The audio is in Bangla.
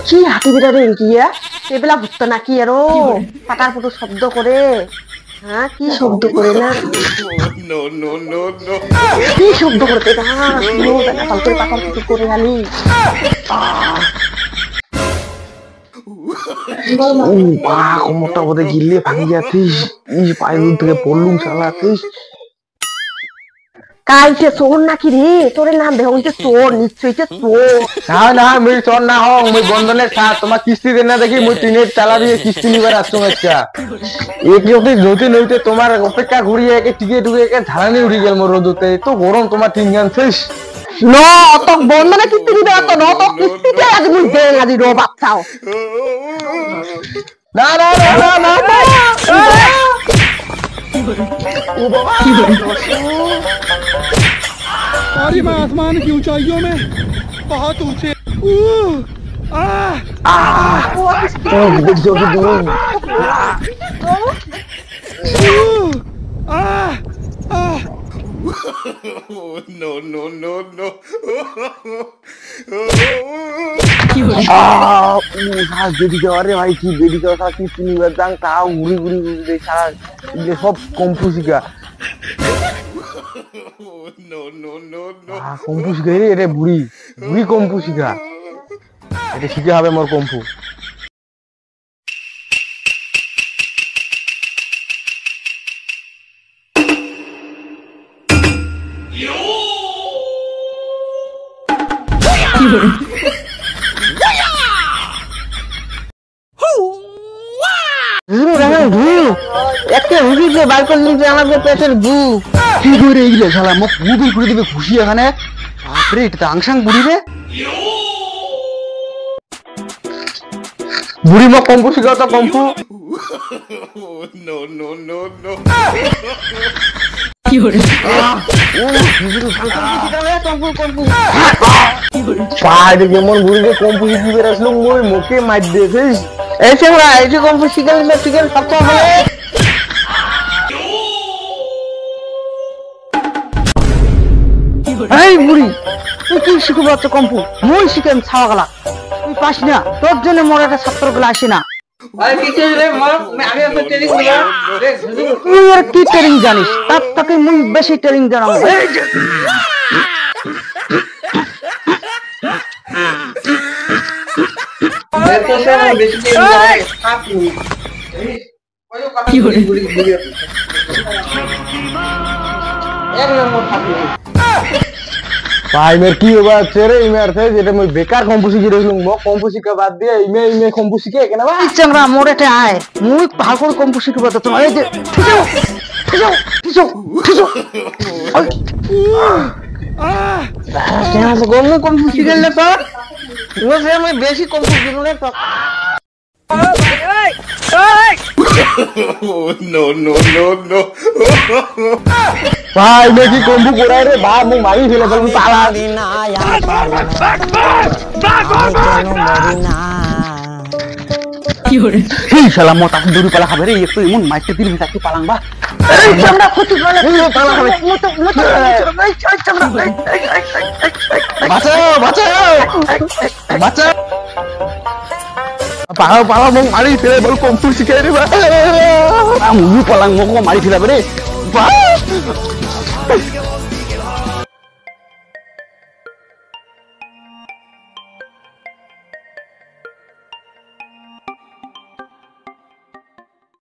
কি হাতি বিড়ারে ইয়া এইবিলাক ভূত নাকি আৰু পাটাৰ পুটু শব্দ কৰে হা কি শব্দ করে না নো নো নো নো কি শব্দ করতে না নো পালকে পাটার পুটু করে আনি বাহ কোমরটা বোধে গিলে ভাঙি যাচ্ছিস এই পায়ের থেকে পড়লুম শালা তুই কাইছে চোর নাকি রে তোরে নাম দেহইতে চোর নিশ্চয়ই চোর না না মুই চোর না হং মুই বন্ধনের সাথ তোমার কিস্তি দেন না দেখি মুই টিনের চালা দিয়ে কিস্তি নিবার আসছো আচ্ছা এক যদি নদী নইতে তোমার অপেক্ষা ঘুরিয়ে একে টিকে ঢুকে একে ধারানি উড়ি গেল মোর রোদতে তো গরম তোমার তিন গান শেষ নো অত বন্ধনে কিস্তি দিবে অত ন তো কিস্তিতে আজ মুই দেন আজি রো বাচ্চাও না না না না না अरे मैं आसमान की ऊंचाइयों में बहुत ऊंचे no no no no বেদিকে আরে ভাই কি বেদিকে কি শুনিবার যাং তাও ঘুরি ঘুরি ঘুরি সারা সব কম্পুসিকা no no no no কম্পুসিকা রে বুড়ি বুড়ি কম্পুসিকা এটা শিখে হবে মোর কম্পু একটা হুড়ি যে বার করলি যে আমাদের পেটের গু কি করে এইগুলো শালা মুখ মুবিল করে দিবে খুশি এখানে বাপরে এটা আংসাং বুড়ি রে বুড়ি মুখ কম্পু শিখাও তো কম্পু no no no no কি করে পাড়ে যেমন বুড়িকে কম্পু শিখিয়ে আসলো মই মুখে মার দিয়েছিস এই চেংড়া এই যে কম্পু শিখাল মেক্সিকান সপ্তাহ হবে এই বুড়ি তুই কি শিখবো তো কম্পু মই শিখাম ছাওয়া গলা তুই পাস না তোর জন্য মোর একটা ছাত্র গুলো আসে না তুই আর কি ট্রেনিং জানিস তার থেকে মুই বেশি ট্রেনিং জানাবো কি করে এক নম্বর থাকবে ভাই মের কি হবে ছেড়ে ইমের থেকে যেটা মই বেকার কম্পু শিখে রইলুম মো কম্পু শিখা বাদ দিয়ে ইমে ইমে কম্পু শিখে কেন বা চেংড়া মোরেতে আয় মুই ভালো করে কম্পু শিখব তো তোমার এই যে ঠিসো ঠিসো ঠিসো ঠিসো কেন গম কম্পু শিখল না তো ও সে মই বেশি কম্পু শিখল না তো no no no no ভাই দেখি কম্পু করাই রে বা মুই মারি ফেলে বলবি পালা কি করে এই শালা মোটা দড়ি পালা খাবে রে একটু এমন মাইতে দিবি তাকে পালাং বা এই চামড়া ফুটি গলে পালা খাবে মতো মতো এই চামড়া বাঁচাও বাঁচাও বাঁচাও পালা পালা মুখ মারি ফেলে বল কম্পু শিখাই রে বা মুই পালাং মুখ মারি ফেলাবে রে